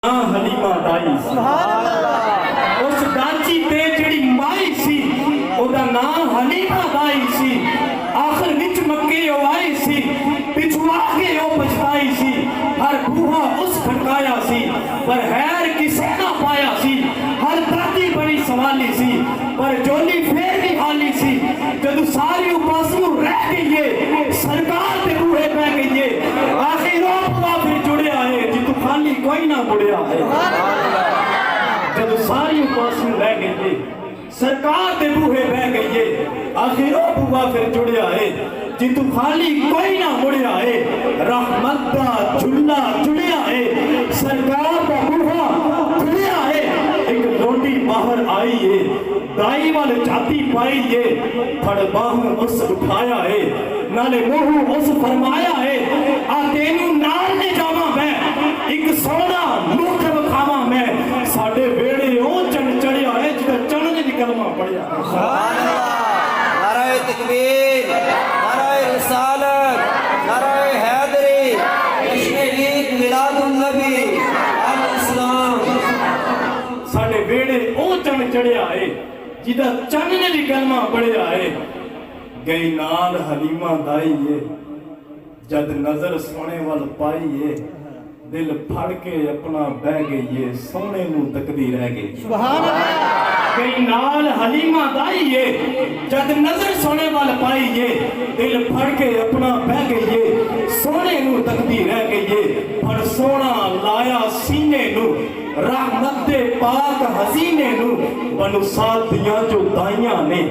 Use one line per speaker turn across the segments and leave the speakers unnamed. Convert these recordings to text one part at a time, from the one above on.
हलीमा दाई उस डाची ते जिहड़ी माई सी ओदा नाम हलीमा दाई सी। आखिर विच मक्के ओ आई सी, पिछुआ के ओ पछताई सी। हर बूहा उस खड़काया सी, पर हैर किसे ना पाया सी। हर दादी बड़ी सवाली सी, पर जोली फेर भी हाली सी। जदों सारी उपासनू रह गई सरकार दे बूहे पै गई। आखिर ओ फिर जुड़िया है जितू खाली कोई ना मुड़िया है। जब सारी उपासनू रह गई सरकार दे बूहे बह गई। आखिर ओ बुआ फिर जुड़िया है जितू खाली कोई ना मुड़िया है। रहमत दा झुल्ला जुड़िया है, सरकार दा बूहा खुलिया है। एक लोटी बाहर आई है, दाई वाले छाती पाई है। फड़ बाहू उस उठाया है, नाले मुंह उस फरमाया है। आ तेनू नाल ले जावा मैं, एक सोना मुख विखावा मैं। साडे वेड़े ओ चढ़ चढ़िया है जिदा चढ़ दी कलमा पढ़िया।
सुभान अल्लाह, नाराए तकबीर, नाराए रिसालत, नाराए हैदरी, जश्न ईद मिलादुन नबी अल इस्लाम।
साडे वेड़े ओ चढ़ चढ़िया है जिदा चढ़ दी कलमा पढ़िया है। गई नाल हलीमा दाई है, जद नजर सोने वाल पाई है। दिल फड़ के अपना बह गई है, सोने नू तकदी रह गई।
सुभान अल्लाह।
गई नाल हलीमा दाई है, जद नजर सोने वाल पाई है। दिल फड़ के अपना बह गई है, सोने नू तकदी रह गई है। फड़ सोना लाया सीने नू, रहमत दे पाक हसीने नू। बनु साथ दियां जो दाइयां ने,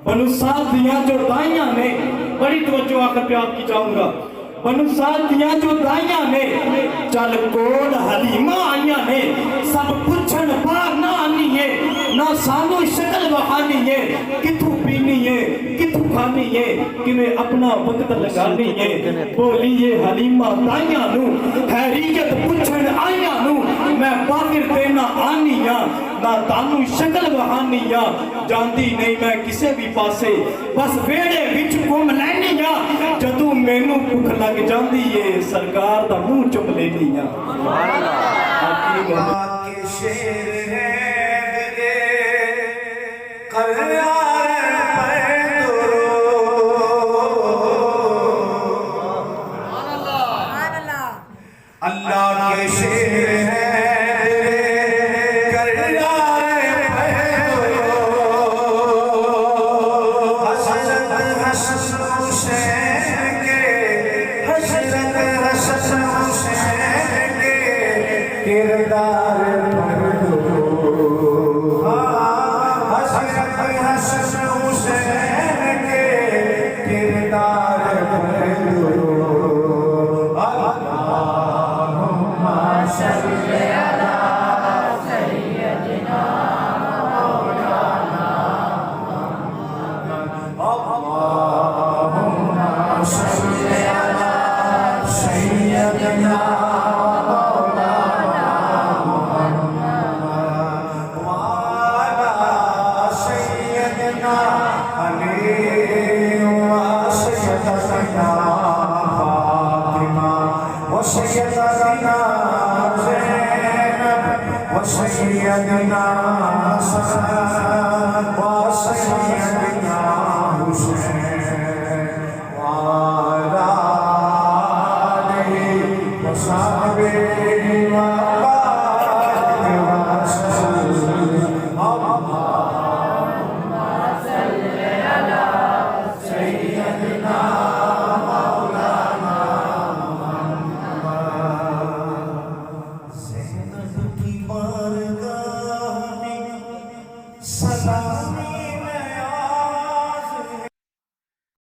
बनु साथ दियां जो दाइयां ने, बड़ी तवज्जो आकर पे आपकी चाहूंगा। बनु साथ दियां जो दाइयां ने, चल कोल हलीमा आइयां ने। सब पुछन बाहर ना आनी है, ना सानू शक्ल बहानी है। किथू पीनी है, किथू खानी है, किवें अपना वक्त लगानी है। बोलिए हलीमा दाइयां नू, हैरियत पुछन आइयां नू। मैं बाहिर देना आनी आ, ना तानू शक्ल बहानी आ। जानदी नहीं मैं किसे भी पासे, बस वेड़े विच घुम लैनी आ। जदों मैनू भुख लग जांदी है, सरकार दा मुंह चुम लेनी आ।
के शेर है कल्याण अल्लाह के शेर है सलामी